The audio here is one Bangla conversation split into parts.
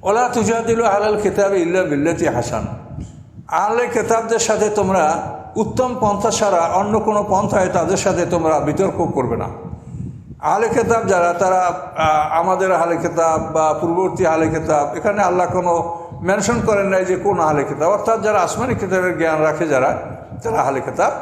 ওলা তুজাদিলু আহলাল কিতাব ইল্লা বিল্লাতি হাসান। আহলে কিতাবদের সাথে তোমরা উত্তম পন্থা ছাড়া অন্য কোনো পন্থায় তাদের সাথে তোমরা বিতর্ক করবে না। আহলে কিতাব যারা, তারা আমাদের আহলে কিতাব বা পূর্ববর্তী আহলে কিতাব, এখানে আল্লাহ কোনো মেনশন করেন নাই যে কোন আহলে কিতাব, অর্থাৎ যারা আসমানি কিতাবের জ্ঞান রাখে যারা, তারা আহলে কিতাব।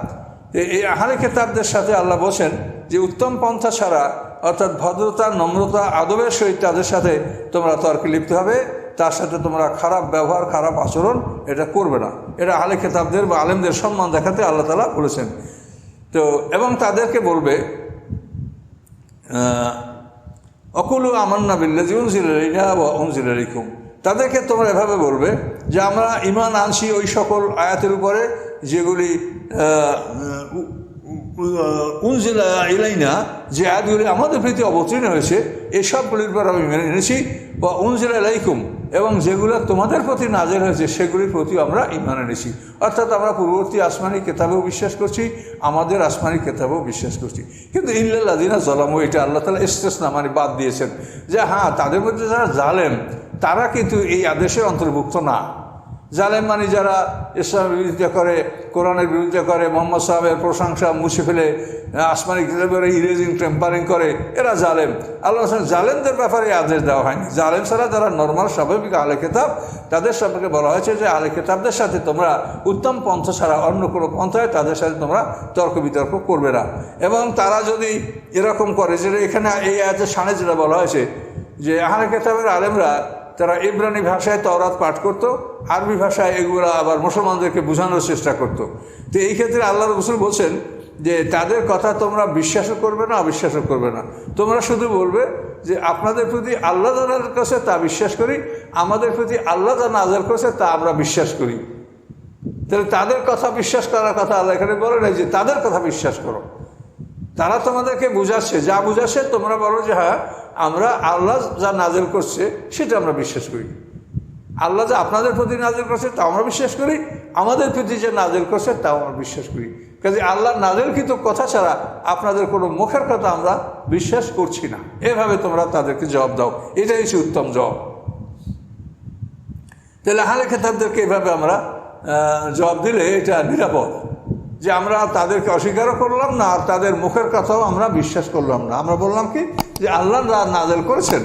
এই আহলে কিতাবদের সাথে আল্লাহ বলছেন যে উত্তম পন্থা ছাড়া, অর্থাৎ ভদ্রতা, নম্রতা, আদবের সহিত তাদের সাথে তোমরা তর্কে লিপ্ত হবে, তার সাথে তোমরা খারাপ ব্যবহার, খারাপ আচরণ এটা করবে না। এটা আহলে কিতাবদের বা আলেমদের সম্মান দেখাতে আল্লাহ তাআলা বলেছেন। তো এবং তাদেরকে বলবে অকুলু আমান্না বিল্লাযী উনজিলা ইলাইনা ওয়া উনজিলা ইলাইকুম। তাদেরকে তোমরা এভাবে বলবে যে আমরা ঈমান আনছি ওই সকল আয়াতের উপরে যেগুলি উনজিলা ইলাইনা, যে আয়াতগুলি আমাদের প্রতি অবতীর্ণ হয়েছে, এই সবগুলির উপর আমি মেনে এনেছি। বা উনজিলা ইলাইকুম, এবং যেগুলো তোমাদের প্রতি নাযিল হয়েছে সেগুলির প্রতি আমরা ঈমান এনেছি। অর্থাৎ আমরা পূর্ববর্তী আসমানি কিতাবেও বিশ্বাস করছি, আমাদের আসমানি কিতাবেও বিশ্বাস করছি। কিন্তু ইল্লাল্লাযিনা যালামু, এটা আল্লাহ তাআলা ইসতিসনা মানে বাদ দিয়েছেন যে হ্যাঁ, তাদের মধ্যে যারা জালেম তারা কিন্তু এই আদেশের অন্তর্ভুক্ত না। জালেম মানে যারা ইসলামের বিরুদ্ধে করে, কোরআনের বিরুদ্ধে করে, মোহাম্মদ সাহাবের প্রশংসা মুছে ফেলে আসমানি কিতাবের ইরেজিং টেম্পারিং করে, এরা জালেম। আল্লাহ জালেমদের ব্যাপারে আদেশ দেওয়া হয়নি। জালেম ছাড়া যারা নর্মাল স্বাভাবিক আহলে কিতাব, তাদের সম্পর্কে বলা হয়েছে যে আহলে কিতাবদের সাথে তোমরা উত্তম পন্থা ছাড়া অন্য কোনো পন্থায় তাদের সাথে তোমরা তর্ক বিতর্ক করবে না। এবং তারা যদি এরকম করে, যে এখানে এই আয়াতের সামনে যেটা বলা হয়েছে যে আহলে কিতাবের আলেমরা তারা ইব্রানি ভাষায় তাওরাত পাঠ করত, আরবি ভাষায় এগুলো আবার মুসলমানদেরকে বোঝানোর চেষ্টা করত। তো এই ক্ষেত্রে আল্লাহ রাসূল বলছেন যে তাদের কথা তোমরা বিশ্বাসও করবে না, অবিশ্বাসও করবে না। তোমরা শুধু বলবে যে আপনাদের প্রতি আল্লাহ যা নাযিল করেছে তা বিশ্বাস করি, আমাদের প্রতি আল্লাহ যা নাযিল করেছে তা আমরা বিশ্বাস করি। তাহলে তাদের কথা বিশ্বাস করার কথা আল্লাহ এখানে বলে নাই যে তাদের কথা বিশ্বাস করো। তারা তোমাদেরকে বুঝাচ্ছে, যা বুঝাচ্ছে তোমরা বলো যে হ্যাঁ, আমরা আল্লাহ যা নাযিল করছে সেটা আমরা বিশ্বাস করি। আল্লাহ যা আপনাদের প্রতি নাযিল করছে তা আমরা বিশ্বাস করি, আমাদের প্রতি যে নাযিল করছে তাও আমরা বিশ্বাস করি। কাজে আল্লাহ নাযিলকৃত কথা ছাড়া আপনাদের কোনো মুখের কথা আমরা বিশ্বাস করছি না। এভাবে তোমরা তাদেরকে জবাব দাও, এটাই হচ্ছে উত্তম জবাব। তাহলে আহলে কিতাবদেরকে এভাবে আমরা জবাব দিলে এটা নিরাপদ, যে আমরা তাদেরকে অস্বীকারও করলাম না আর তাদের মুখের কথাও আমরা বিশ্বাস করলাম না। আমরা বললাম কি যে আল্লাহ যা নাযিল করেছেন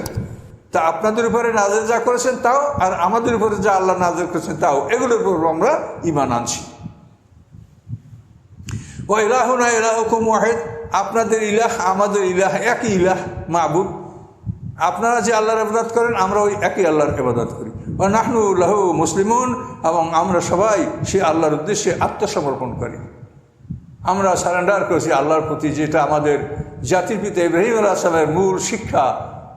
তা আপনাদের উপরে নাযিল যা করেছেন তাও, আর আমাদের উপরে যা আল্লাহ নাযিল করেছেন তাও, এগুলোর উপর আমরা ঈমান আনছি। ওয়া ইলাহুনা ইলাহুকুম ওয়াহিদ, আপনাদের ইলাহ আমাদের ইলাহ, একই ইলাহ মাবুদ। আপনারা যে আল্লাহর ইবাদত করেন আমরা ওই একই আল্লাহর ইবাদত করি। ওয়া নাহনু লাহু মুসলিমুন, এবং আমরা সবাই সেই আল্লাহর উদ্দেশ্যে আত্মসমর্পণ করি। আমরা সারেন্ডার করেছি আল্লাহর প্রতি, যেটা আমাদের জাতির পিতা ইব্রাহিম আলাইহিস সালামের মূল শিক্ষা।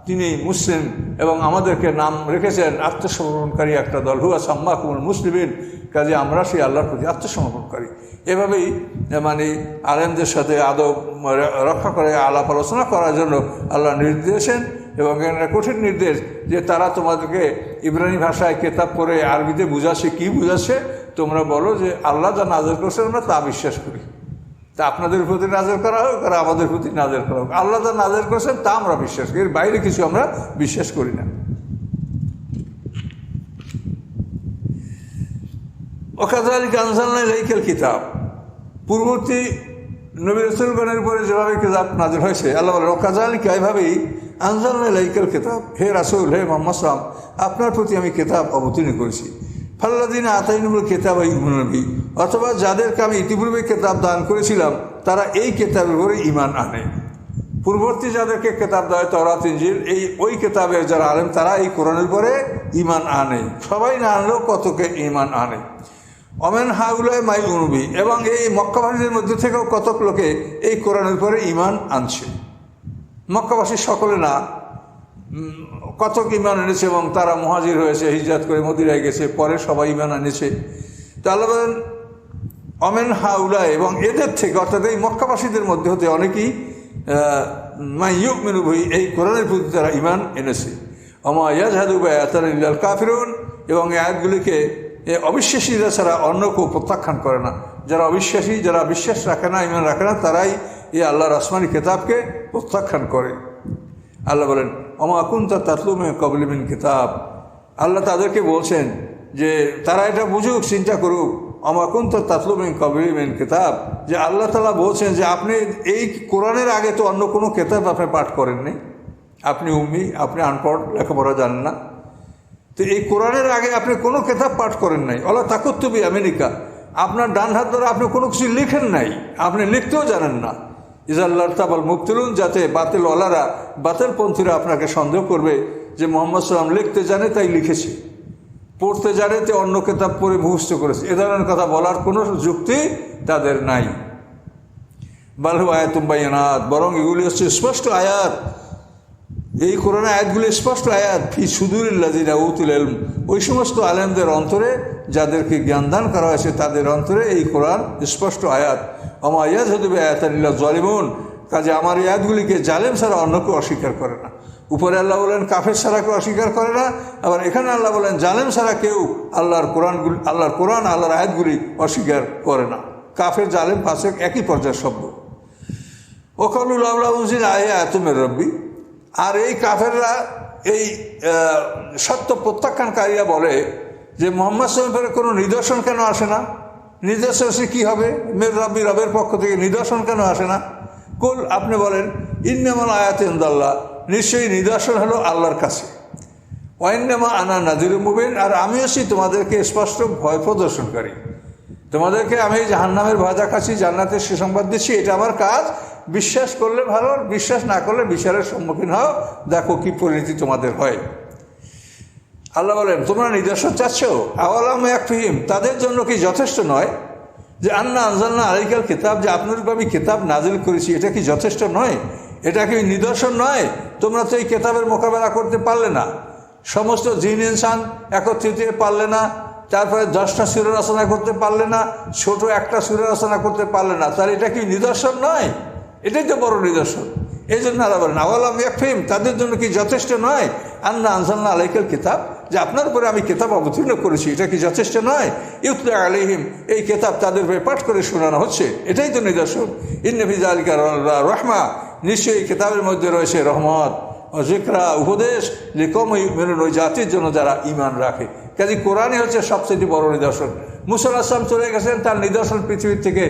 তিনি মুসলিম এবং আমাদেরকে নাম রেখেছেন আত্মসমর্পণকারী একটা দল, হুয়া সাম্মাকুমুল মুসলিমিন। কাজে আমরা সেই আল্লাহর প্রতি আত্মসমর্পণকারী। এভাবেই মানে আলেমদের সাথে আদব রক্ষা করে আলাপ আলোচনা করার জন্য আল্লাহ নির্দেশেন। এবং এখানে কঠিন নির্দেশ যে তারা তোমাদেরকে ইব্রানি ভাষায় কেতাব করে আরবিতে বুঝাচ্ছে, কি বুঝাচ্ছে তোমরা বলো যে আল্লাহ যা নাযিল করছেন আমরা তা বিশ্বাস করি। তা আপনাদের প্রতি নাযিল করা হোক আর আমাদের প্রতি নাযিল করা হোক, আল্লাহ যা নাযিল করেছেন তা আমরা বিশ্বাস করি, এর বাইরে কিছু আমরা বিশ্বাস করি না। ওয়াকাযালিকা আনজালনা ইলাইকাল কিতাব, পূর্ববর্তী নবী রাসূলগণের উপরে যেভাবে কিতাব নাযিল হয়েছে, আল্লাহ বলেন ওয়াকাযালিকা, এইভাবেই আনজালনা ইলাইকাল কিতাব, হে রাসূল, হে মুহাম্মদ সাল্লাল্লাহু আলাইহি ওয়াসাল্লাম, আপনার প্রতি আমি কিতাব অবতীর্ণ করেছি। ফাল্লাযীনা আতাইনাহুমুল কিতাবা ইউমিনুনা বিহি, অথবা যাদেরকে আমি ইতিপূর্বে কিতাব দান করেছিলাম তারা এই কিতাবের উপরে ঈমান আনে। পূর্ববর্তী যাদেরকে কিতাব দেওয়া হয় তাওরাত ইনজিল, এই ওই কিতাবের যারা আলেম তারা এই কোরআনের উপরে ঈমান আনে। সবাই না আনলেও কতকে ঈমান আনে। অমেন হাউলায় মাই উনবি, এবং এই মক্কাবাসীদের মধ্যে থেকেও কতক লোকে এই কোরআনের উপরে ঈমান আনছে। মক্কাবাসী সকলে না, কতক ঈমান এনেছে এবং তারা মুহাজির হয়েছে, হিজরত করে মদিনায় গেছে, পরে সবাই ঈমান এনেছে। তো আল্লাহ বলেন অমেন হাউলায়, এবং এদের থেকে অর্থাৎ এই মক্কাবাসীদের মধ্যে হতে অনেকেই মাই ইউমিনু বিহি, এই কোরআনের প্রতি তারা ঈমান এনেছে। ওমা ইয়াজহাদু বিআয়াতিনা ইল্লাল কাফিরুন, এবং এই আয়াতগুলিকে অবিশ্বাসীরা ছাড়া অন্য কেউ প্রত্যাখ্যান করে না। যারা অবিশ্বাসী, যারা বিশ্বাস রাখে না, ঈমান রাখে না, তারাই এই আল্লাহর আসমানি কিতাবকে প্রত্যাখ্যান করে। আল্লাহ বলেন ওমা কুনতা তাতলু মিন ক্বাবলি মিন কিতাব, আল্লাহ তাদেরকে বলছেন যে তারা এটা বুঝুক, চিন্তা করুক, আমাকুন তো তাতলুমিন কবিমিন কিতাব, যে আল্লাহ তাআলা বলছেন যে আপনি এই কোরআনের আগে তো অন্য কোনো কিতাব আপনি পাঠ করেননি, আপনি উম্মি, আপনি আনপড়, লেখাপড়া জানেন না, তো এই কোরআনের আগে আপনি কোনো কিতাব পাঠ করেন নাই। আল্লাহ তাকুত্তুবি আমেরিকা, আপনার ডান হাত দ্বারা আপনি কোনো কিছু লিখেন নাই, আপনি লিখতেও জানেন না। ইজাল্লাহ তাবাল মুবতিলুন, যাতে বাতিল ওয়ালারা, বাতিলপন্থীরা আপনাকে সন্দেহ করবে যে মুহাম্মদ সাল্লাম লিখতে জানে তাই লিখেছে, পড়তে জানে তো অন্য কিতাব পড়ে মুখস্থ করেছে, এ ধরনের কথা বলার কোনো যুক্তি তাদের নাই। বালহু আয়াতুম বাইয়িনাত, বরং এগুলি হচ্ছে স্পষ্ট আয়াত। এই কোরআন আয়াতগুলি স্পষ্ট আয়াত ফি সুদুরিল্লাযিনা উতুল ইলম, ওই সমস্ত আলেমদের অন্তরে যাদেরকে জ্ঞান দান করা হয়েছে তাদের অন্তরে এই কোরআন স্পষ্ট আয়াত। ওমা ইয়াজহাদু বিআয়াতিল্লাহ যালিমুন, কাজে আমার এই আয়াতগুলিকে জালেম ছাড়া অন্য কেউ অস্বীকার করে না। উপরে আল্লাহ বলেন কাফের ছাড়া কেউ অস্বীকার করে না, আবার এখানে আল্লাহ বলেন জালেম ছাড়া কেউ আল্লাহর কোরআন আল্লাহর আয়াতগুলি অস্বীকার করে না। কাফের, জালেম, ফাসেক একই পর্যায়ের শব্দ। ওয়াকালু লাউলা উনজিলা আয়াতুম মির রাব্বি, আর এই কাফেররা, এই সত্য প্রত্যাখ্যানকারীরা বলে যে মুহাম্মদ সাল্লাল্লাহু আলাইহি ওয়াসাল্লামের কোনো নিদর্শন কেন আসে না? নিদর্শন সে কী হবে? মির রাব্বি, রবের পক্ষ থেকে নিদর্শন কেন আসে না? কুল, আপনি বলেন ইন্নামাল আয়াতু ইনদাল্লাহ, নিশ্চয়ই নিদর্শন হলো আল্লাহর কাছে। ওয়াইন্নামা আনা নাযিরুম মুবিন, আর আমি আছি তোমাদেরকে স্পষ্ট ভয় প্রদর্শনকারী। তোমাদেরকে আমি জাহান্নামের ভয় দেখাচ্ছি, জান্নাতের সুসংবাদ দিচ্ছি, এটা আমার কাজ। বিশ্বাস করলে ভালো, বিশ্বাস না করলে বিচারের সম্মুখীন হও, দেখো কি পরিণতি তোমাদের হয়। আল্লাহ বলেন তোমরা নিদর্শন চাচ্ছ, আওয়ালাম ইয়াকফিহিম, তাদের জন্য কি যথেষ্ট নয় যে আন্না আনজালনা আলাইকাল কিতাব, যে আপনার উপর আমি কিতাব নাজিল করেছি, এটা কি যথেষ্ট নয়? এটা কি নিদর্শন নয়? তোমরা তো এই কিতাবের মোকাবেলা করতে পারলে না, সমস্ত জিন ইনসান একত্রিত পারলে না, তারপরে 10টা সূরা রচনা করতে পারলে না, ছোট একটা সূরা রচনা করতে পারলে না, তাহলে এটা কি নিদর্শন নয়? এটাই তো বড় নিদর্শন। এই জন্য আল্লাহ বলেন আওয়ালাম ইয়াকফিহিম, তাদের জন্য কি যথেষ্ট নয় আন্না আনজালনা আলাইকাল কিতাব, যে আপনার উপরে আমি কিতাব অবতীর্ণ করেছি, এটা কি যথেষ্ট নয়? ইউতলা আলাইহিম, এই কিতাব তাদের উপরে পাঠ করে শোনানো হচ্ছে, এটাই তো নিদর্শন। ইন্না ফি যালিকা রাহমা, নিশ্চয়ই এই কিতাবের মধ্যে রয়েছে রহমত ও যিকরা, উপদেশ, লিকওমি ইউমিনুন, ওই জাতির জন্য যারা ঈমান রাখে। কাজে কোরআনই হচ্ছে সবচেয়ে বড় নিদর্শন। মুসা আলাইহিস সালাম চলে গেছেন, তার নিদর্শন পৃথিবীর থেকে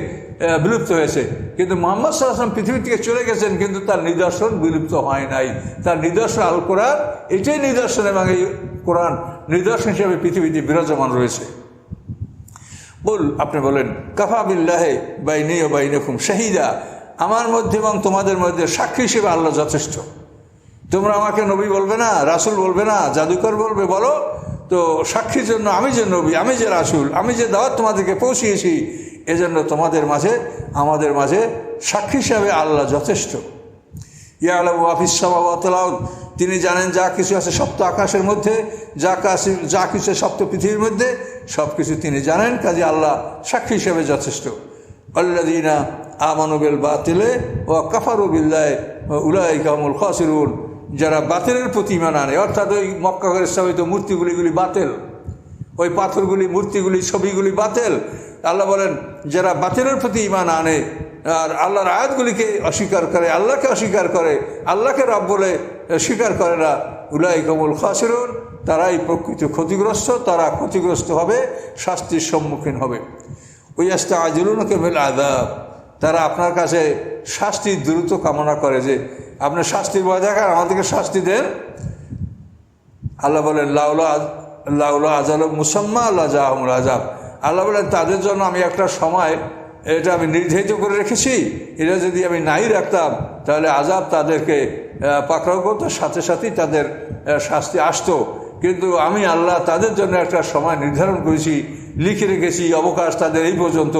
বিলুপ্ত হয়েছে, কিন্তু মুহাম্মদ সাল্লাল্লাহু আলাইহি ওয়াসাল্লাম পৃথিবী থেকে চলে গেছেন কিন্তু তার নিদর্শন বিলুপ্ত হয় নাই। তার নিদর্শন আল কোরআন, এটাই নিদর্শন, এবং এই কোরআন নিদর্শন হিসেবে পৃথিবীতে বিরাজমান রয়েছে। আপনি বলেন কাফা বিল্লাহি বাইনি ওয়া বাইনাকুম শাহিদা, আমার মধ্যে এবং তোমাদের মধ্যে সাক্ষী হিসেবে আল্লাহ যথেষ্ট। তোমরা আমাকে নবী বলবে না, রাসূল বলবে না, জাদুকর বলবে, বলো তো সাক্ষীর জন্য আমি যে নবী, আমি যে রাসূল, আমি যে দাওয়াত তোমাদেরকে পৌঁছিয়েছি, এজন্য তোমাদের মাঝে, আমাদের মাঝে সাক্ষী হিসাবে আল্লাহ যথেষ্ট। ইয়ালামু মা ফিস সামাওয়াতি ওয়াল আরদ, তিনি জানেন যা কিছু আছে সপ্ত আকাশের মধ্যে, যা কিছু সপ্ত পৃথিবীর মধ্যে, সব কিছু তিনি জানেন, কাজে আল্লাহ সাক্ষী হিসেবে যথেষ্ট। আল্লাযীনা আমানু বিল বাতিলে ওয়া কাফারু বিল্লাহি উলাইকা হুমুল খাসিরুন, যারা বাতিলের প্রতি ঈমান আনে, অর্থাৎ ওই মক্কা করে স্থাপিত মূর্তিগুলি বাতিল, ওই পাথরগুলি, মূর্তিগুলি, ছবিগুলি বাতিল। আল্লাহ বলেন যারা বাতিলের প্রতি ঈমান আনে আর আল্লাহর আয়াতগুলিকে অস্বীকার করে, আল্লাহকে অস্বীকার করে, আল্লাহকে রব বলে স্বীকার করে না, উলাইকা হুমুল খাসিরুন, তারাই প্রকৃত ক্ষতিগ্রস্ত, তারা ক্ষতিগ্রস্ত হবে, শাস্তির সম্মুখীন হবে। ওয়াস্তা'জিলুনাকা বিল আযাব, তারা আপনার কাছে শাস্তির দ্রুত কামনা করে যে আপনি শাস্তির ভয় দেখান, আমাদেরকে শাস্তি দেন। আল্লাহ বলেন লাউলা আজালু মুসাম্মা আল্লাহ জাহুমুল আযাব, আল্লাহ বলেন তাদের জন্য আমি একটা সময়, এটা আমি নির্ধারিত করে রেখেছি, এটা যদি আমি নাই রাখতাম তাহলে আযাব তাদেরকে পাকড়াও করতো, সাথে সাথেই তাদের শাস্তি আসতো। কিন্তু আমি আল্লাহ তাদের জন্য একটা সময় নির্ধারণ করেছি, লিখে রেখেছি, অবকাশ তাদের এই পর্যন্ত,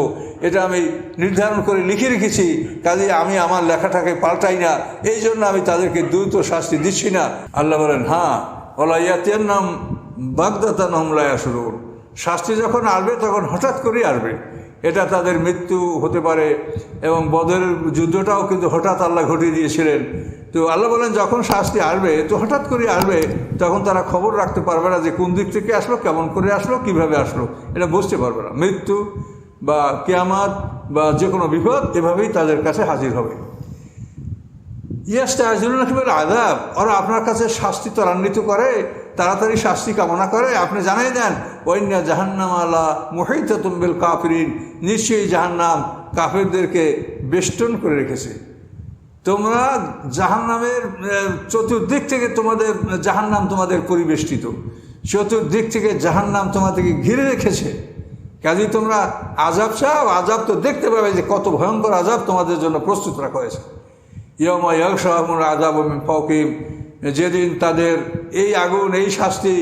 এটা আমি নির্ধারণ করে লিখে রেখেছি, কাজে আমি আমার লেখাটাকে পাল্টাই না, এই জন্য আমি তাদেরকে দ্রুত শাস্তি দিচ্ছি না। আল্লাহ বলেন হ্যাঁ, ওয়ালা ইয়াতিয়ান্নাহুম বাগদাতান ওয়া হুম লা ইয়াশউরুন, শাস্তি যখন আসবে তখন হঠাৎ করেই আসবে, এটা তাদের মৃত্যু হতে পারে। এবং বদরের যুদ্ধটাও কিন্তু হঠাৎ আল্লাহ ঘটিয়ে দিয়েছিলেন। তো আল্লাহ বলেন যখন শাস্তি আসবে তো হঠাৎ করে আসবে, তখন তারা খবর রাখতে পারবে না যে কোন দিক থেকে আসলো, কেমন করে আসলো, কিভাবে আসলো, এটা বুঝতে পারবে না। মৃত্যু বা কিয়ামত বা যে কোনো বিপদ এভাবেই তাদের কাছে হাজির হবে। ইয়াস্তা'জিলুনাকা বিল আযাব, ওরা আপনার কাছে শাস্তি ত্বরান্বিত করে, তাড়াতাড়ি শাস্তি কামনা করে। আপনি জানাই দেন ওয়া ইন্না জাহান্নামা লা মুহীতাতুম বিল কাফিরিন, নিশ্চয়ই জাহান্নাম কাফেরদেরকে বেষ্টন করে রেখেছে। তোমরা জাহান্নামের চতুর্দিক থেকে জাহান্নাম তোমাদের পরিবেষ্টিত, চতুর্দিক থেকে জাহান্নাম তোমাদেরকে ঘিরে রেখেছে। কাজেই তোমরা আযাব চাও, আযাব তো দেখতে পাবে যে কত ভয়ঙ্কর আযাব তোমাদের জন্য প্রস্তুত রাখা হয়েছে। ইয়াউমা ইয়াগশাহুমুল আযাবু মিন ফাওকিহিম, যেদিন তাদের এই আগুন, এই শাস্তি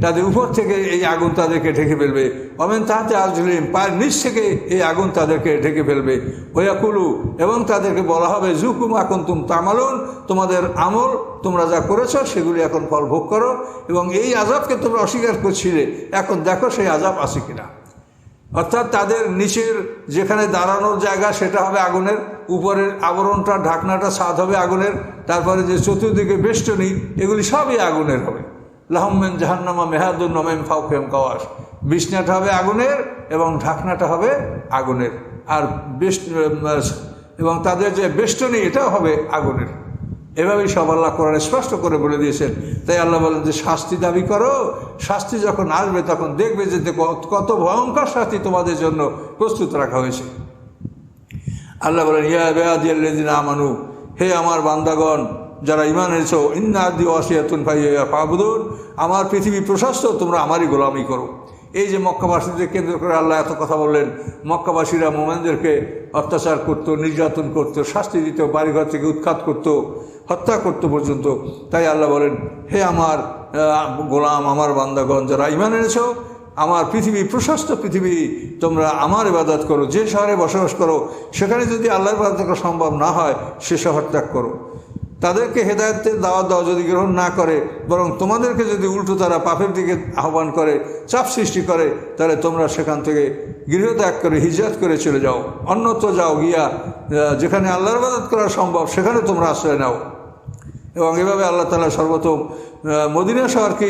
তাদের উপর থেকে এই আগুন তাদেরকে ঢেকে ফেলবে। ওয়া মিন তাহতি আরজুলিহিম, পায়ের নিচ থেকে এই আগুন তাদেরকে ঢেকে ফেলবে। ওয়া ইয়াকুলু, এবং তাদেরকে বলা হবে যুকু মা কুনতুম তা'মালুন, তোমাদের আমল তোমরা যা করেছো সেগুলি এখন ফল ভোগ করো, এবং এই আযাবকে তোমরা অস্বীকার করছিলে, এখন দেখো সেই আযাব আছে কিনা। অর্থাৎ তাদের নিচের যেখানে দাঁড়ানোর জায়গা সেটা হবে আগুনের, উপরের আবরণটা, ঢাকনাটা, ছাদ হবে আগুনের, তারপরে যে চতুর্দিকে বেষ্টনী, এগুলি সবই আগুনের হবে। লাহুম মিন জাহান্নামা মিহাদুন ওয়া মিন ফাওকিহিম গাওয়াশ, বিছনাটা হবে আগুনের এবং ঢাকনাটা হবে আগুনের, আর এবং তাদের যে বেষ্টনী এটাও হবে আগুনের। এভাবেই সব আল্লাহ কোরআনে স্পষ্ট করে বলে দিয়েছেন। তাই আল্লাহ বলেন যে শাস্তি দাবি করো, শাস্তি যখন আসবে তখন দেখবে যে কত ভয়ঙ্কর শাস্তি তোমাদের জন্য প্রস্তুত রাখা হয়েছে। আল্লাহ বলেন ইয়া ইবাদিয়াল্লাযিনা আমানু, হে আমার বান্দাগণ যারা ঈমান এনেছো, ইন্না আরদি ওয়াসিয়াতুন ফা'বুদুন, আমার পৃথিবী প্রশস্ত, তোমরা আমারই গোলামি করো। এই যে মক্কাবাসীদের কেন্দ্র করে আল্লাহ এত কথা বললেন, মক্কাবাসীরা মুমিনদেরকে অত্যাচার করতো, নির্যাতন করতো, শাস্তি দিত, বাড়িঘর থেকে উৎখাত করতো, হত্যা করতো পর্যন্ত। তাই আল্লাহ বলেন হে আমার গোলাম, আমার বান্দাগণ যারা ঈমান এনেছো, আমার পৃথিবী প্রশস্ত পৃথিবী, তোমরা আমার ইবাদত করো। যে শহরে বসবাস করো সেখানে যদি আল্লাহর ইবাদত করা সম্ভব না হয়, সে শহর ত্যাগ করো। তাদেরকে হেদায়েতের দাওয়াত দাও, যদি গ্রহণ না করে, বরং তোমাদেরকে যদি উল্টো তারা পাপের দিকে আহ্বান করে, চাপ সৃষ্টি করে, তাহলে তোমরা সেখান থেকে গৃহত্যাগ করে হিজরত করে চলে যাও, অন্যত্র যাও, গিয়া যেখানে আল্লাহর ইবাদত করা সম্ভব সেখানে তোমরা আশ্রয় নাও। এবং এভাবে আল্লাহ তাআলা সর্বপ্রথম মদিনা শহরকে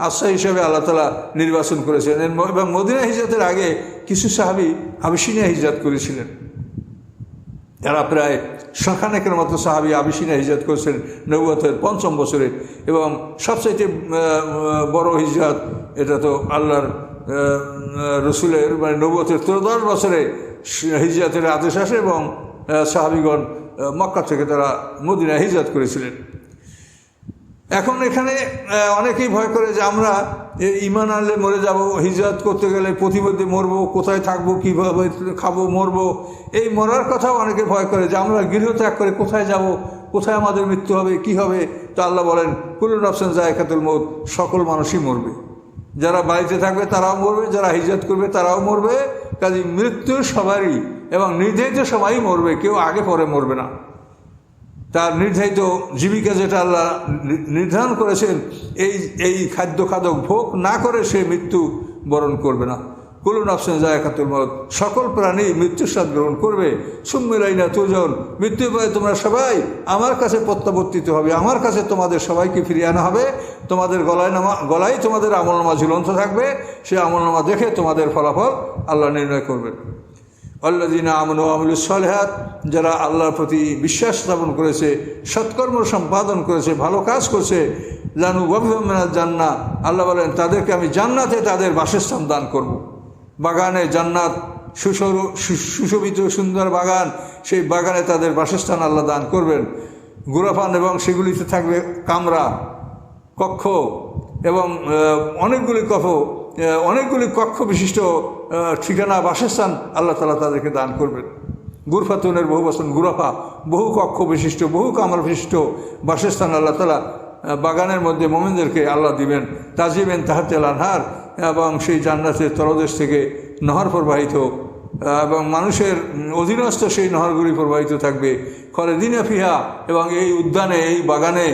আশ্রয় হিসেবে আল্লাহ তাআলা নির্বাচন করেছেন। এবং মদিনা হিজরতের আগে কিছু সাহাবী আবিসিনিয়া হিজরত করেছিলেন, যারা প্রায় শখানেকের মতো সাহাবী আবিসিনিয়া হিজরত করেছেন নবুয়তের ৫ম বছরে। এবং সবচাইতে বড় হিজরত এটা তো আল্লাহর রসুলের মানে নবুয়তের ১৩ বছরে হিজরতের আদেশ আসে এবং সাহাবীগণ মক্কা থেকে তারা মদিনা হিজরত করেছিলেন। এখন এখানে অনেকেই ভয় করে যে আমরা ঈমান আনলে মরে যাব, হিজরত করতে গেলে প্রতিমধ্যে মরবো, কোথায় থাকবো, কীভাবে খাবো, মরবো, এই মরার কথাও অনেকে ভয় করে যে আমরা গৃহত্যাগ করে কোথায় যাব, কোথায় আমাদের মৃত্যু হবে, কি হবে। তো আল্লাহ বলেন কুল্লু নাফসিন যায়কাতুল মউত, সকল মানুষই মরবে। যারা বাড়িতে থাকবে তারাও মরবে, যারা হিজরত করবে তারাও মরবে। কাজে মৃত্যু সবারই, এবং নির্ধারিত সময়ই মরবে, কেউ আগে পরে মরবে না। তার নির্ধারিত জীবিকা যেটা আল্লাহ নির্ধারণ করেছেন, এই খাদ্য খাদক ভোগ না করে সে মৃত্যু বরণ করবে না। কুল্লু নাফসিন যায়কাতুল মউত, সকল প্রাণী মৃত্যুর স্বাদ গ্রহণ করবে। সুম্মা ইলাইনা তুরজাউন, মৃত্যুর পরে তোমরা সবাই আমার কাছে প্রত্যাবর্তিত হবে, আমার কাছে তোমাদের সবাইকে ফিরিয়ে আনা হবে। তোমাদের গলায় তোমাদের আমলনামা ঝুলন্ত থাকবে, সে আমলনামা দেখে তোমাদের ফলাফল আল্লাহ নির্ণয় করবেন। আল্লাযীনা আমানু ওয়া আমিলুস সালিহাত, যারা আল্লাহর প্রতি বিশ্বাস স্থাপন করেছে, সৎকর্ম সম্পাদন করেছে, ভালো কাজ করছে, লানুবাবিহুম মিনাল জান্নাহ, আল্লাহ বলেন তাদেরকে আমি জান্নাতে তাদের বাসস্থান দান করব। বাগানে জান্নাত, সুশোভিত সুন্দর বাগান, সেই বাগানে তাদের বাসস্থান আল্লাহ দান করবেন। গুরাফান, এবং সেগুলিতে থাকবে কামরা, কক্ষ, এবং অনেকগুলি কক্ষ বিশিষ্ট ঠিকানা, বাসস্থান আল্লাহ তাআলা তাদেরকে দান করবেন। গুরফাতুনের বহু বচন, গুরাফা, বহু কক্ষ বিশিষ্ট, বহু কামরা বিশিষ্ট বাসস্থান আল্লাহ তাআলা বাগানের মধ্যে মোমিনদেরকে আল্লাহ দিবেন। তাজিবেন তাহতিল আনহার, এবং সেই জান্নাতের তলদেশ থেকে নহর প্রবাহিত, এবং মানুষের অধীনস্থ সেই নহরগুলি প্রবাহিত থাকবে। খালিদিনা ফিহা, এবং এই উদ্যানে, এই বাগানে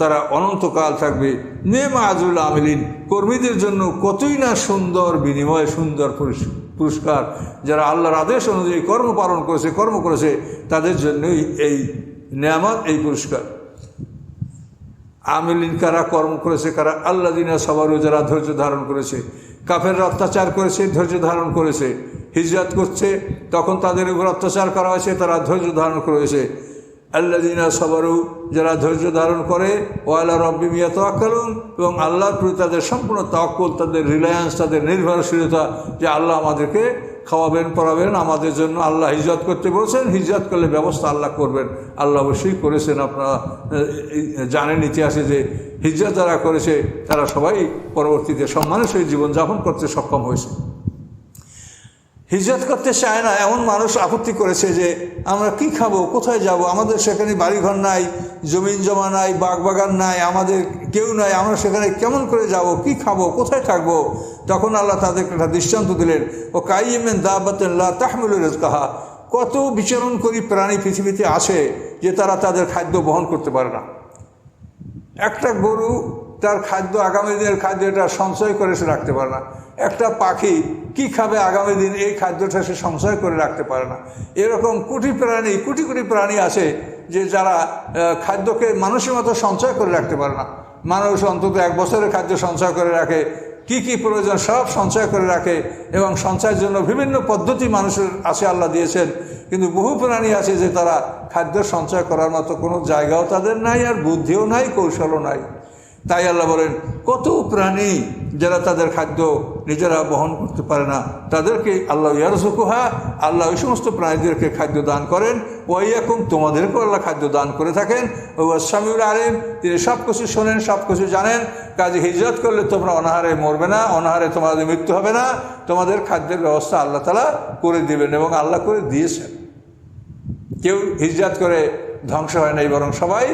তারা অনন্তকাল থাকবে। নেমা আজরুল আমিলিন, কর্মীদের জন্য কতই না সুন্দর বিনিময়, সুন্দর পুরস্কার। যারা আল্লাহর আদেশ অনুযায়ী কর্ম করেছে তাদের জন্যই এই নেয়ামত, এই পুরস্কার। আমিলিন কারা, কর্ম করেছে কারা? আল্লাযীনা সাবারু, যারা ধৈর্য ধারণ করেছে। কাফেররা অত্যাচার করেছে, ধৈর্য ধারণ করেছে। হিজরত করছে, তখন তাদের উপর অত্যাচার করা হয়েছে, তারা ধৈর্য ধারণ করেছে। আল্লাযীনা সাবারু, যারা ধৈর্য ধারণ করে, ওয়া আলা রাব্বিহিম ইয়াতাওয়াক্কালুন, এবং আল্লাহর প্রতি তাদের সম্পূর্ণ তাওয়াক্কুল, তাদের রিলায়েন্স, তাদের নির্ভরশীলতা, যে আল্লাহ আমাদেরকে খাওয়াবেন পড়াবেন, আমাদের জন্য আল্লাহ হিজরত করতে বলছেন, হিজরত করলে ব্যবস্থা আল্লাহ করবেন। আল্লাহ অবশ্যই করেছেন। আপনারা জানেন ইতিহাসে যে হিজরত যারা করেছে তারা সবাই পরবর্তীতে সম্মানের সহিত জীবনযাপন করতে সক্ষম হয়েছে। হিজরত করতে চায় না এমন মানুষ আপত্তি করেছে যে আমরা কি খাবো, কোথায় যাব, আমাদের সেখানে বাড়িঘর নাই, জমিন জমা নাই, বাগবাগান নাই, আমাদের কেউ নাই, আমরা সেখানে কেমন করে যাব, কি খাবো, কোথায় থাকবো। তখন আল্লাহ তাদেরকে একটা দৃষ্টান্ত দিলেন, ও কাইয়িমিন দাব্বাতিন লা তাহমিলু রিজকাহা, কত বিচরণকারী প্রাণী পৃথিবীতে আছে যে তারা তাদের খাদ্য বহন করতে পারে না। একটা গরু তার খাদ্য, আগামী দিনের খাদ্য এটা সঞ্চয় করে সে রাখতে পারে না। একটা পাখি কি খাবে আগামী দিন, এই খাদ্যটা সে সঞ্চয় করে রাখতে পারে না। এরকম কোটি কোটি প্রাণী আছে যে যারা খাদ্যকে মানুষের মতো সঞ্চয় করে রাখতে পারে না। মানুষ অন্তত 1 বছরের খাদ্য সঞ্চয় করে রাখে, কি প্রয়োজন সব সঞ্চয় করে রাখে, এবং সঞ্চয়ের জন্য বিভিন্ন পদ্ধতি মানুষের আছে, আল্লাহ দিয়েছেন। কিন্তু বহু প্রাণী আছে যে তারা খাদ্য সঞ্চয় করার মতো কোনো জায়গাও তাদের নাই, আর বুদ্ধিও নাই, কৌশলও নাই। তাই আল্লাহ বলেন, কত প্রাণী যারা তাদের খাদ্য নিজেরা বহন করতে পারে না, তাদেরকে আল্লাহ ইয়ারযুকুহা, আল্লাহ ওই সমস্ত প্রাণীদেরকে খাদ্য দান করেন। ওয়াইয়াকুম, তোমাদেরকেও আল্লাহ খাদ্য দান করে থাকেন। ওয়াস সামিউল আলিম, তিনি সব কিছু শোনেন, সব কিছু জানেন। কাজে হিজরত করলে তোমরা অনাহারে মরবে না, অনাহারে তোমাদের মৃত্যু হবে না, তোমাদের খাদ্যের ব্যবস্থা আল্লাহ তাআলা করে দিবেন, এবং আল্লাহ করে দিয়েছেন। কেউ হিজরত করে ধ্বংস হয় নাই, বরং সবাই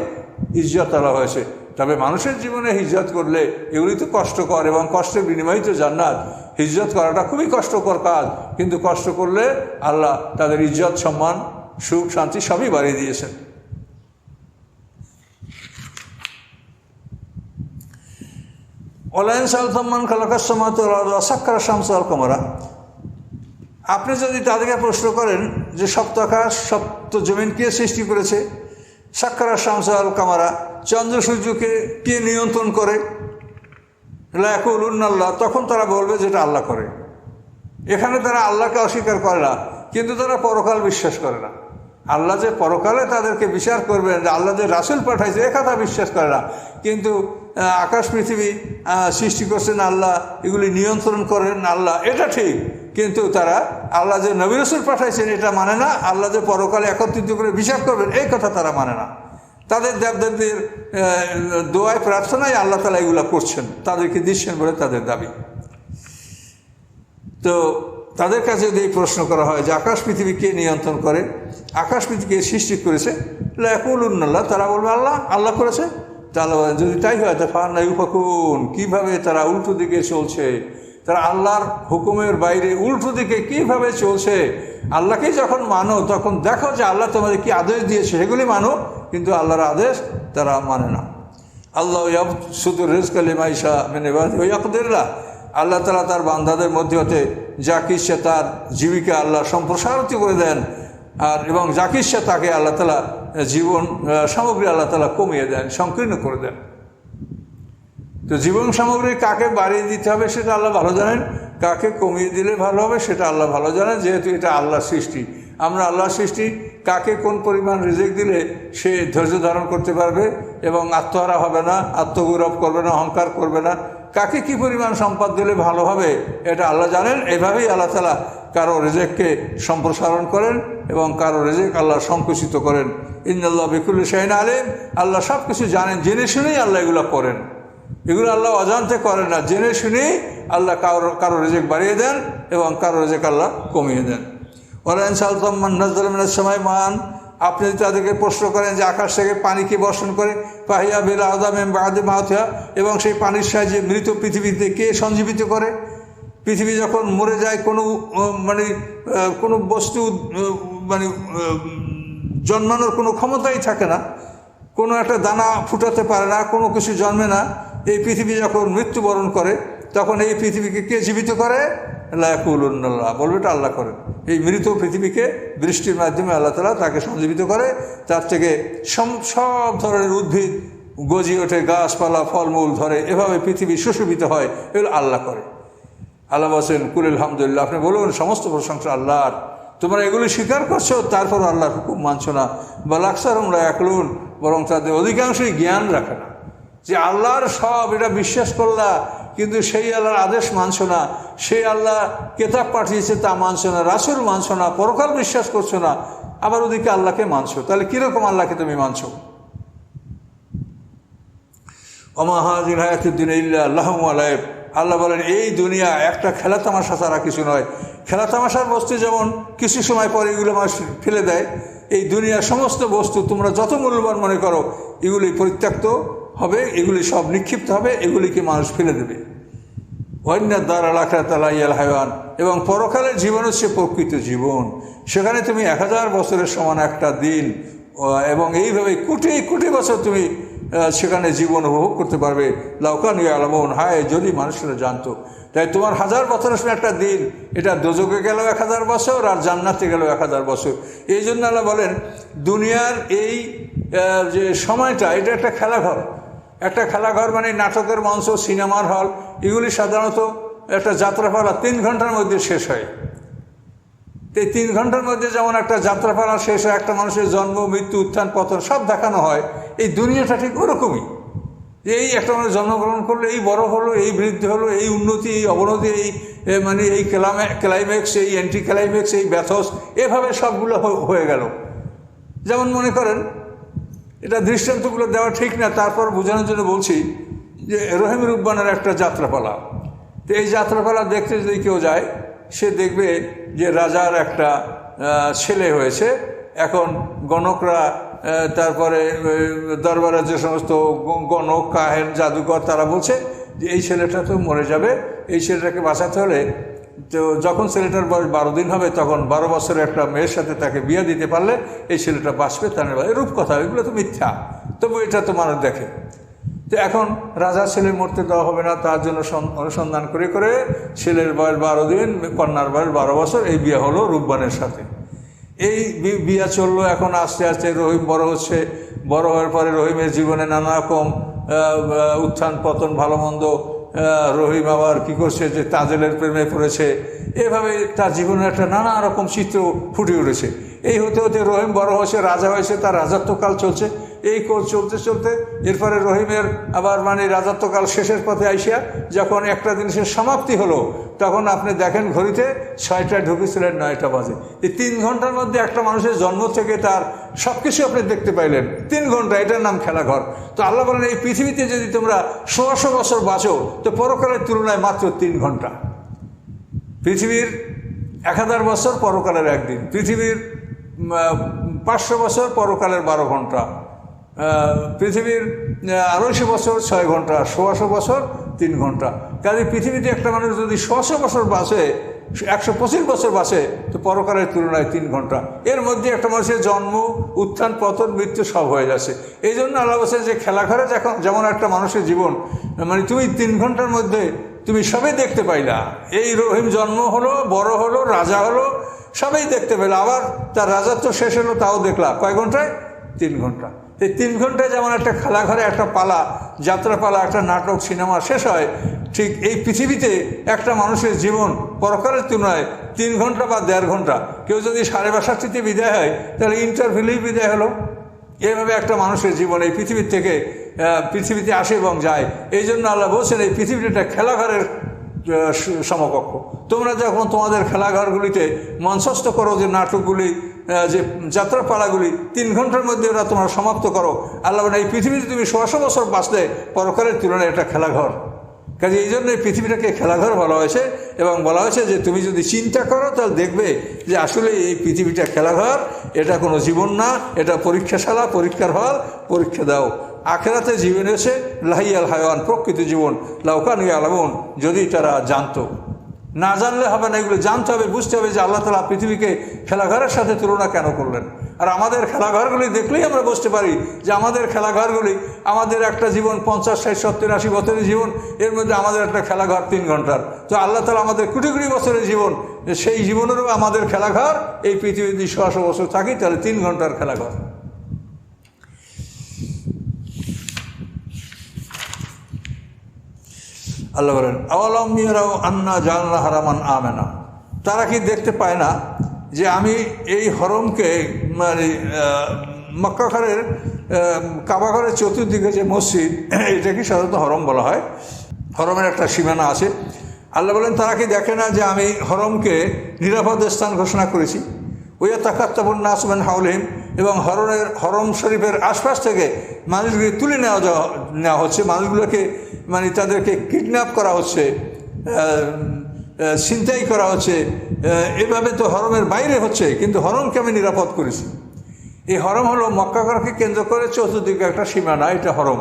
ইজ্জত আলা হয়েছে। তবে মানুষের জীবনে হিজরত করলে এগুলি তো কষ্টকর, এবং কষ্টের বিনিময়ে তো জান্নাত। হিজরত করাটা খুবই কষ্টকর কাজ, কিন্তু কষ্ট করলে আল্লাহ তাদের ইজ্জত, সম্মান, সুখ, শান্তি সবই বাড়িয়ে দিয়েছেন। ওয়ালাইন সালতামান খালাকাস সামাওয়াতি ওয়াল আরদা ওয়া সাক্কারা শামসা ওয়াল কামারা, আপনি যদি তাদেরকে প্রশ্ন করেন যে সপ্ত আকাশ সপ্ত জমিন কে সৃষ্টি করেছে, সাক্কারা শামসা ওয়াল কামারা, চন্দ্র সূর্যকে কে নিয়ন্ত্রণ করে, লা ইয়াকুলুন্না আল্লাহ, তখন তারা বলবে যেটা আল্লাহ করে। এখানে তারা আল্লাহকে অস্বীকার করে না, কিন্তু তারা পরকাল বিশ্বাস করে না। আল্লাহ যে পরকালে তাদেরকে বিচার করবেন, আল্লাহ যে রাসূল পাঠাইছে এ কথা বিশ্বাস করে না। কিন্তু আকাশ পৃথিবী সৃষ্টি করছেন আল্লাহ, এগুলি নিয়ন্ত্রণ করেন আল্লাহ, এটা ঠিক। কিন্তু তারা আল্লাহ যে নবী রাসূল পাঠাইছেন এটা মানে না। আল্লাহ যে পরকালে একত্রিত করে বিচার করবেন এই কথা তারা মানে না। তাদের দেবদেবীর দোয়ায় প্রার্থনায় আল্লাহ তাআলা এগুলো করছেন, তাদেরকে দিচ্ছেন বলে তাদের দাবি। তো তাদের কাছে যদি এই প্রশ্ন করা হয় যে আকাশ পৃথিবী কে নিয়ন্ত্রণ করে, আকাশ পৃথিবীকে সৃষ্টি করেছে, লা ইয়াকুলুন্না আল্লাহ, তারা বলবে আল্লাহ করেছে। তাহলে যদি তাই হয় তো ফান্না ইউফাকুন, কীভাবে তারা উল্টো দিকে চলছে, তারা আল্লাহর হুকুমের বাইরে উল্টো দিকে কীভাবে চলছে। আল্লাহকেই যখন মানো তখন দেখো যে আল্লাহ তোমাদের কি আদেশ দিয়েছে সেগুলি মানো, কিন্তু আল্লাহর আদেশ তারা মানে না। আল্লাহ ইয়াবসুতুর রিজকা লিমান ইয়াশা মিন ইবাদিহি ওয়া ইয়াকদিরু লাহু, আল্লাহ তাআলা তার বান্দাদের মধ্যে হতে যাকে ইচ্ছা তার জীবিকা আল্লাহ সম্প্রসারিত করে দেন, আর এবং যাকে ইচ্ছা তাকে আল্লাহ তাআলা জীবন সামগ্রী আল্লাহ তাআলা কমিয়ে দেন, সংকীর্ণ করে দেন। তো জীবন সামগ্রী কাকে বাড়িয়ে দিতে হবে সেটা আল্লাহ ভালো জানেন, কাকে কমিয়ে দিলে ভালো হবে সেটা আল্লাহ ভালো জানেন, যেহেতু এটা আল্লাহর সৃষ্টি। আমরা আল্লাহর সৃষ্টি, কাকে কোন পরিমাণ রিজিক দিলে সে ধৈর্য ধারণ করতে পারবে এবং আত্মহারা হবে না, আত্মগৌরব করবে না, অহংকার করবে না, কাকে কি পরিমাণ সম্পদ দিলে ভালো হবে এটা আল্লাহ জানেন। এভাবেই আল্লাহ তাআলা কারো রিজিককে সম্প্রসারণ করেন এবং কারো রিজিক আল্লাহ সংকুচিত করেন। ইন্নাল্লাহা বিকুল্লি শাইইন আলিম, আল্লাহ সব কিছু জানেন, জেনে শুনেই আল্লাহ এগুলো করেন। এগুলো আল্লাহ অজান্তে করেন না, জেনে শুনেই আল্লাহ কারো রিজিক বাড়িয়ে দেন এবং কারো রিজিক আল্লাহ কমিয়ে দেন। ওয়ালাইন সাআলতাহুম মান নাযালা মিনাস সামাই মান, আপনি যদি তাদেরকে প্রশ্ন করেন যে আকাশ থেকে পানি কি বর্ষণ করে, ফাহিয়া বিল আযা মিন বা'দি মাউতিহা, এবং সেই পানির সাহায্যে মৃত পৃথিবীতে কে সঞ্জীবিত করে। পৃথিবী যখন মরে যায় কোনো বস্তু জন্মানোর কোনো ক্ষমতাই থাকে না, কোনো একটা দানা ফুটাতে পারে না, কোনো কিছু জন্মে না। এই পৃথিবী যখন মৃত্যুবরণ করে তখন এই পৃথিবীকে কে জীবিত করে, লা ইয়াকুলুন্না আল্লাহ, বলবে এটা আল্লাহ করেন। এই মৃত পৃথিবীকে বৃষ্টির মাধ্যমে আল্লাহ তাআলা তাকে সঞ্জীবিত করে, তার থেকে সব ধরনের উদ্ভিদ গজিয়ে ওঠে, গাছপালা ফলমূল ধরে, এভাবে পৃথিবী সুশোভিত হয়, এগুলো আল্লাহ করে। আল্লাহ বলছেন কুল আলহামদুলিল্লাহ, আপনি বলুন সমস্ত প্রশংসা আল্লাহর, তোমরা এগুলি স্বীকার করছো, তারপর আল্লাহর হুকুম মানছো না। বাল আকসারুহুম লা ইয়াকুলুন, বরং তাদের অধিকাংশই জ্ঞান রাখে না। যে আল্লাহর সব এটা বিশ্বাস করলা, কিন্তু সেই আল্লাহর আদেশ মানছো না, সেই আল্লাহ কেতাব পাঠিয়েছে তা মানছো না, রাসূল মানছো না, পরকাল বিশ্বাস করছো না, আবার ওদিকে আল্লাহকে মানছো। তাহলে কীরকম আল্লাহকে তুমি মানছো? ওমা হাযিহিল হায়াতুদ দুনিয়া ইল্লা লাহওয়ুন ওয়া লাইব। আল্লাহ বলেন এই দুনিয়া একটা খেলা তামাশা ছাড়া কিছু নয়। খেলা তামাশার বস্তু যেমন কিছু সময় পরে এগুলো মানুষ ফেলে দেয়, এই দুনিয়ার সমস্ত বস্তু তোমরা যত মূল্যবান মনে করো এগুলি পরিত্যক্ত হবে, এগুলি সব নিক্ষিপ্ত হবে, এগুলিকে মানুষ ফেলে দেবে। ওয়াইন্নাদ দারাল আখিরাতা লা হিয়াল হায়াওয়ান, এবং পরকালের জীবন হচ্ছে প্রকৃত জীবন। সেখানে তুমি 1000 বছরের সমান একটা দিন, এবং এইভাবে কোটি কোটি বছর তুমি সেখানে জীবন উপভোগ করতে পারবে। লাউ কানু ইয়ালামুন, হায় যদি মানুষেরা জানতো। তাই তোমার 1000 বছরের সময় একটা দিন, এটা দোজখে গেল 1000 বছর, আর জান্নাতে গেল 1000 বছর। এই জন্য আল্লাহ বলেন দুনিয়ার এই যে সময়টা, এটা একটা খেলাঘর। একটা খেলাঘর মানে নাটকের মঞ্চ, সিনেমার হল, এগুলি সাধারণত একটা যাত্রাপালা 3 ঘন্টার মধ্যে শেষ হয়। এই 3 ঘন্টার মধ্যে যেমন একটা যাত্রাপালা শেষ হয়, একটা মানুষের জন্ম, মৃত্যু, উত্থান, পতন সব দেখানো হয়, এই দুনিয়াটা ঠিক ওরকমই। এই একটা মানুষ জন্মগ্রহণ করলো, এই বড় হলো, এই বৃদ্ধি হলো, এই উন্নতি, এই অবনতি, এই মানে এই ক্লাইম্যাক্স, এই অ্যান্টি ক্লাইম্যাক্স, এই ব্যথস, এভাবে সবগুলো হয়ে গেল। যেমন মনে করেন, এটা দৃষ্টান্তগুলো দেওয়া ঠিক না, তারপর বোঝানোর জন্য বলছি যে রহিম রুব্বানের একটা যাত্রাপালা। তো এই যাত্রাপালা দেখতে যদি কেউ যায়, সে দেখবে যে রাজার একটা ছেলে হয়েছে। এখন গণকরা, তারপরে দরবারের যে সমস্ত গণক, কাহেন, জাদুকর, তারা বলছে যে এই ছেলেটা তো মরে যাবে, এই ছেলেটাকে বাঁচাতে হলে তো যখন ছেলেটার বয়স 12 দিন হবে, তখন 12 বছরের একটা মেয়ের সাথে তাকে বিয়ে দিতে পারলে এই ছেলেটা বাঁচবে। তার রূপকথা, এগুলো তো মিথ্যা, তবু এটা তো মানুষ দেখে। তো এখন রাজার ছেলে মরতে দেওয়া হবে না, তার জন্য অনুসন্ধান করে করে ছেলের বয়স 12 দিন, কন্যার বয়স 12 বছর, এই বিয়ে হলো রূপবানের সাথে। এই বিয়ে চললো। এখন আস্তে আস্তে রহিম বড় হচ্ছে। বড় হওয়ার পরে রহিমের জীবনে নানা রকম উত্থান পতন, ভালো মন্দ। রহিম আবার কী করছে, যে তাজেলের প্রেমে পড়েছে। এভাবে তার জীবনে একটা নানা রকম চিত্র ফুটে উঠেছে। এই হতে হতে রহিম বড় হয়েছে, রাজা হয়েছে, তার রাজত্বকাল চলছে। এই চলতে চলতে এরপরে রহিমের আবার মানে রাজত্বকাল শেষের পথে আইসিয়া যখন একটা জিনিসের সমাপ্তি হলো, তখন আপনি দেখেন ঘড়িতে 6টায় ঢুকেছিলেন, 9টা বাজে। এই 3 ঘন্টার মধ্যে একটা মানুষের জন্ম থেকে তার সব কিছু আপনি দেখতে পাইলেন 3 ঘন্টা। এটার নাম খেলাঘর। তো আল্লাহ বলেন এই পৃথিবীতে যদি তোমরা 100 বছর বাঁচো, তো পরকালের তুলনায় মাত্র 3 ঘন্টা। পৃথিবীর 1000 বছর, পরকালের একদিন। পৃথিবীর 500 বছর, পরকালের 12 ঘন্টা। পৃথিবীর 250 বছর 6 ঘন্টা, 100 বছর 3 ঘন্টা। কাজে পৃথিবীতে একটা মানুষ যদি 100 বছর বাঁচে, 125 বছর বাঁচে, তো পরকালের তুলনায় 3 ঘন্টা। এর মধ্যে একটা মানুষের জন্ম, উত্থান, পতন, মৃত্যু সব হয়ে যাচ্ছে। এই জন্য আল্লাহ বলছে যে খেলাঘরে যেমন একটা মানুষের জীবন, মানে তুমি 3 ঘন্টার মধ্যে তুমি সবই দেখতে পাইলা। এই রহিম জন্ম হলো, বড় হলো, রাজা হলো, সবই দেখতে পেলো। আবার তার রাজত্ব শেষ হলো, তাও দেখলা। কয় ঘন্টায়? 3 ঘন্টা। এই 3 ঘন্টায় যেমন একটা খেলাঘরে একটা পালা, যাত্রাপালা, একটা নাটক, সিনেমা শেষ হয়, ঠিক এই পৃথিবীতে একটা মানুষের জীবন পরকালের তুলনায় 3 ঘন্টা বা 1.5 ঘন্টা। কেউ যদি 62.5তে বিদায় হয়, তাহলে ইন্টারভিউলেই বিদায় হলো। এইভাবে একটা মানুষের জীবন এই পৃথিবীর থেকে পৃথিবীতে আসে এবং যায়। এই জন্য আল্লাহ বলছেন এই পৃথিবীটা একটা খেলাঘরের সমকক্ষ। তোমরা যখন তোমাদের খেলাঘরগুলিতে মঞ্চস্থ করো যে নাটকগুলি, যে যাত্রাপালাগুলি 3 ঘন্টার মধ্যে ওরা তোমরা সমাপ্ত করো, আল্লাহ বলেন এই পৃথিবীতে তুমি 100 বছর বাঁচলে পরকালের তুলনায় একটা খেলাঘর। কাজে এই জন্য এই পৃথিবীটাকে খেলাঘর বলা হয়েছে। এবং বলা হয়েছে যে তুমি যদি চিন্তা করো, তাহলে দেখবে যে আসলে এই পৃথিবীটা খেলাঘর, এটা কোনো জীবন না, এটা পরীক্ষাশালা, পরীক্ষার হল, পরীক্ষা দাও। আখেরাতে জীবন এসে লাহিয়াল হায়াওয়ান, প্রকৃত জীবন। লাউ কানু ইয়ালামুন, যদি তারা জানতো। না জানলে হবে না, এগুলো জানতে হবে, বুঝতে হবে যে আল্লাহ তাআলা পৃথিবীকে খেলাঘরের সাথে তুলনা কেন করলেন। আর আমাদের খেলাঘরগুলি দেখলেই আমরা বুঝতে পারি যে আমাদের খেলাঘরগুলি, আমাদের একটা জীবন 50, 60, 70, 80 বছরের জীবন, এর মধ্যে আমাদের একটা খেলাঘর 3 ঘন্টার। তো আল্লাহ তাআলা আমাদের কোটি কোটি বছরের জীবন, সেই জীবনেরও আমাদের খেলাঘর এই পৃথিবীতে 100 বছর থাকি, তাহলে 3 ঘন্টার খেলাঘর। আল্লাহ বলেন আওয়ালাম ইয়ারাউ আন্না জাআলনা হারামান আমেনা, তারা কি দেখতে পায় না যে আমি এই হরমকে মানে মক্কা ঘরের কাবা ঘরের চতুর্দিকে যে মসজিদ, এটাকে সাধারণত হরম বলা হয়, হরমের একটা সীমানা আছে। আল্লাহ বলেন তারা কি দেখে না যে আমি হরমকে নিরাপদ স্থান ঘোষণা করেছি। ওয়া তাকাত্তাবুন নাস মিন হাওলিহিম, এবং হরম শরীফের আশপাশ থেকে মানুষগুলি তুলে নেওয়া হচ্ছে, মানুষগুলোকে মানে তাদেরকে কিডন্যাপ করা হচ্ছে, ছিনতাই করা হচ্ছে। এভাবে তো হরমের বাইরে হচ্ছে, কিন্তু হরমকে আমি নিরাপদ করেছি। এই হরম হলো মক্কা ঘরকে কেন্দ্র করে চতুর্দিকে একটা সীমানা, এটা হরম।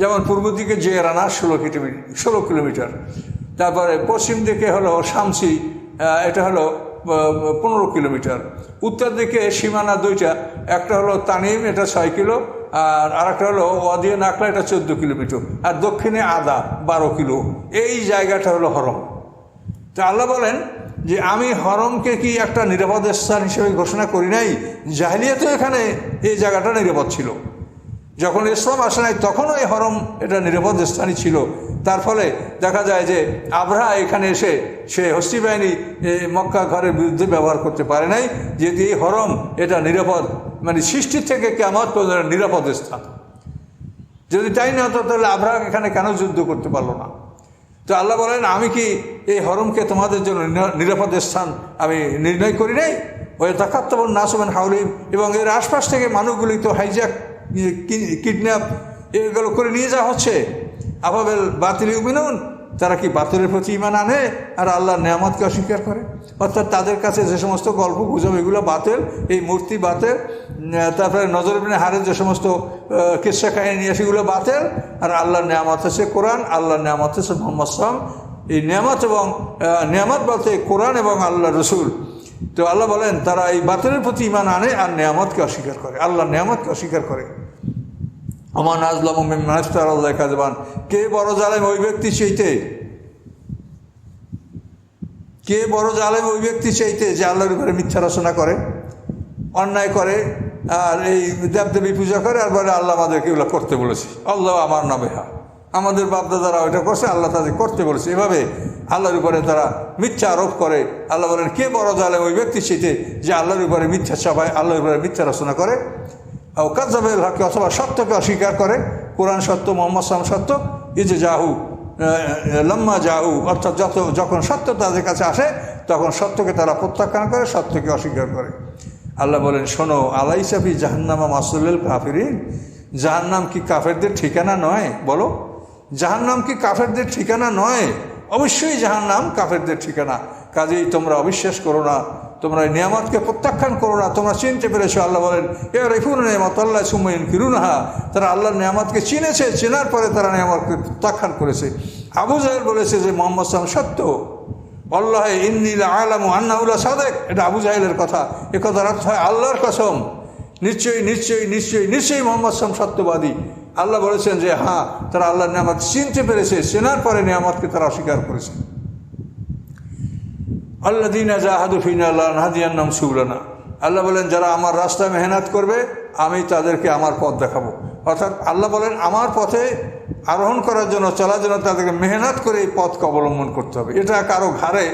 যেমন পূর্ব দিকে জিরানা 16 কিলোমিটার, তারপরে পশ্চিম দিকে হলো শামসি, এটা হলো 15 কিলোমিটার। উত্তর দিকে সীমানা দুইটা, একটা হলো তানিম, এটা 6 কিলো, আর আরেকটা হলো ওয়াদিয়ে নাকলা, এটা 14 কিলোমিটার, আর দক্ষিণে আদা 12 কিলো। এই জায়গাটা হলো হরম। তো আল্লাহ বলেন যে আমি হরমকে কি একটা নিরাপদ স্থান হিসেবে ঘোষণা করি নাই? জাহেলিয়াতে এখানে এই জায়গাটা নিরাপদ ছিল, যখন ইসলাম আসে নাই তখনও এই হরম এটা নিরাপদ স্থানই ছিল। তার ফলে দেখা যায় যে আবরাহা এখানে এসে সে হস্তি বাহিনী মক্কা ঘরের বিরুদ্ধে ব্যবহার করতে পারে নাই, যেহেতু এই হরম এটা নিরাপদ, মানে সৃষ্টি থেকে কিয়ামত পর্যন্ত নিরাপদ স্থান। যদি তাই না হতো তাহলে আবরাহা এখানে কেন যুদ্ধ করতে পারলো না? তো আল্লাহ বলেন আমি কি এই হরমকে তোমাদের জন্য নিরাপদ স্থান আমি নির্ণয় করি নাই? ওই তাকাত্তাবুন নাস মিন হাওলিহিম, এবং এর আশপাশ থেকে মানুষগুলি তো হাইজ্যাক, কিডন্যাপ এগুলো করে নিয়ে যাওয়া হচ্ছে। আফাবিল বাতিল ইউমিনুন, তারা কি বাতিলের প্রতি ঈমান আনে আর আল্লাহর নেয়ামতকে অস্বীকার করে? অর্থাৎ তাদের কাছে যে সমস্ত গল্প গুজব এগুলো বাতিল, এই মূর্তি বাতিল, তারপরে নজর ইবনে হারের যে সমস্ত কিসসা কাহিনী সেগুলো বাতিল, আর আল্লাহর নেয়ামত হচ্ছে কোরআন, আল্লাহর নেয়ামত হচ্ছে মুহাম্মদ সাল্লাল্লাহু আলাইহি ওয়াসাল্লাম। এই নেয়ামত এবং নেয়ামত বলতে কোরআন এবং আল্লাহ রসুল। তো আল্লাহ বলেন তারা এই বাতিলের প্রতি ঈমান আনে আর নেয়ামতকে অস্বীকার করে, আল্লাহর নেয়ামতকে অস্বীকার করে। ওমা আযলামু মিম্মান ইফতারা আলাল্লাহি কাযিবান, কে বড় জালেম ওই ব্যক্তি চাইতে, কে বড় জালেম ওই ব্যক্তি চাইতে যে আল্লাহর উপরে মিথ্যা রচনা করে, অন্যায় করে, আর এই দেবদেবী পূজা করে, আর বলে আল্লাহ আমাদেরকে এগুলো করতে বলেছে, আল্লাহ আমার না বেহা, আমাদের বাপদাদারা ওইটা করছে, আল্লাহ তাদের করতে বলেছে। এভাবে আল্লাহর উপরে তারা মিথ্যা আরোপ করে। আল্লাহ বলেন কে বড় জালেম ওই ব্যক্তি চাইতে যে আল্লাহর উপরে মিথ্যা চাপায়, আল্লাহর উপরে মিথ্যা রচনা করে। ও কাযযাবিল হক, অথবা সত্যকে অস্বীকার করে। কোরআন সত্য, মুহাম্মদ সাল্লাল্লাহু আলাইহি ওয়াসাল্লাম সত্য। ইজ জাহু লম্মা জাহু, অর্থাৎ যখন সত্য তাদের কাছে আসে তখন সত্যকে তারা প্রত্যাখ্যান করে, সত্যকে অস্বীকার করে। আল্লাহ বলেন শোনো, আলাইসা ফি জাহান্নামা মাসওয়াল কাফিরিন, জাহান্নাম কি কাফেরদের ঠিকানা নয়? বলো, জাহান্নাম কি কাফেরদের ঠিকানা নয়? অবশ্যই জাহান্নাম কাফেরদের ঠিকানা। কাজেই তোমরা অবিশ্বাস করো না, তোমরা এই নিয়ামতকে প্রত্যাখ্যান করো না। তোমরা চিনতে পেরেছো, আল্লাহ বলেন ইয়ারিফুনা নি'মাতাল্লাহি সুম্মা ইনকিরুনাহা, তারা আল্লাহর নিয়ামতকে চিনেছে, চেনার পরে তারা নিয়ামতকে প্রত্যাখ্যান করেছে। আবু জাহেল বলেছে যে মুহাম্মদ সাল্লাল্লাহু আলাইহি ওয়াসাল্লাম সত্য, আল্লাহ ইন্নী লাআলামু আন্নাহু লাসাদিক, এটা আবু জাহেলের কথা। এ কথার অর্থ হয় আল্লাহর কসম, নিশ্চয়ই নিশ্চয়ই নিশ্চয়ই নিশ্চয়ই মুহাম্মদ সাল্লাল্লাহু আলাইহি ওয়াসাল্লাম সত্যবাদী। আল্লাহ বলেছেন যে হ্যাঁ, তারা আল্লাহর নিয়ামত চিনতে পেরেছে, চেনার পরে নিয়ামতকে তারা অস্বীকার করেছে। আল্লাযীনা জাহাদু ফীনা লানাহদিয়ান্নাহুম সুবুলানা, আল্লাহ বলেন যারা আমার রাস্তায় মেহনত করবে আমি তাদেরকে আমার পথ দেখাবো। অর্থাৎ আল্লাহ বলেন আমার পথে আরোহণ করার জন্য, চলার জন্য তাদেরকে মেহনত করে এই পথকে অবলম্বন করতে হবে। এটা কারো ঘাড়ে,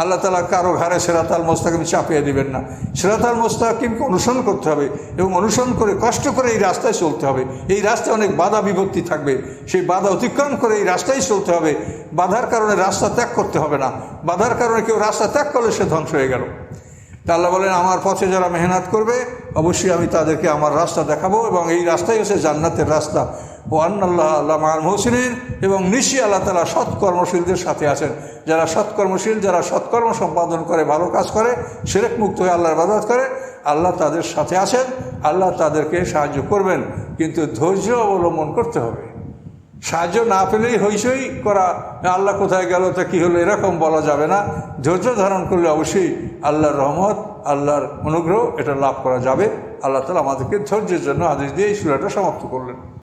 আল্লাহ তাআলা কারো ঘাড়ে সিরাতাল মুস্তাকিম চাপিয়ে দিবেন না। সিরাতাল মুস্তাকিমকে অনুসরণ করতে হবে এবং অনুসরণ করে কষ্ট করে এই রাস্তায় চলতে হবে। এই রাস্তায় অনেক বাধা বিপত্তি থাকবে, সেই বাধা অতিক্রম করে এই রাস্তায় চলতে হবে। বাধার কারণে রাস্তা ত্যাগ করতে হবে না, বাধার কারণে কেউ রাস্তা ত্যাগ করলে সে ধ্বংস হয়ে গেল। তা আল্লাহ বলেন আমার পথে যারা মেহনত করবে অবশ্যই আমি তাদেরকে আমার রাস্তা দেখাবো, এবং এই রাস্তাই হচ্ছে জান্নাতের রাস্তা। ও আন্নাল্লাহ মাআল মুহসিনিন, এবং নিশ্চয়ই আল্লাহ তাআলা সৎকর্মশীলদের সাথে আছেন। যারা সৎকর্মশীল, যারা সৎকর্ম সম্পাদন করে, ভালো কাজ করে, শিরক মুক্ত হয়ে আল্লাহর ইবাদত করে, আল্লাহ তাদের সাথে আছেন, আল্লাহ তাদেরকে সাহায্য করবেন। কিন্তু ধৈর্য অবলম্বন করতে হবে। সাহায্য না পেলেই হইচই করা, আল্লাহ কোথায় গেল, তা কী হলো, এরকম বলা যাবে না। ধৈর্য ধারণ করলে অবশ্যই আল্লাহর রহমত, আল্লাহর অনুগ্রহ এটা লাভ করা যাবে। আল্লাহ তাআলা আমাদেরকে ধৈর্যের জন্য আদেশ দিয়ে এই সূরাটা সমাপ্ত করলেন।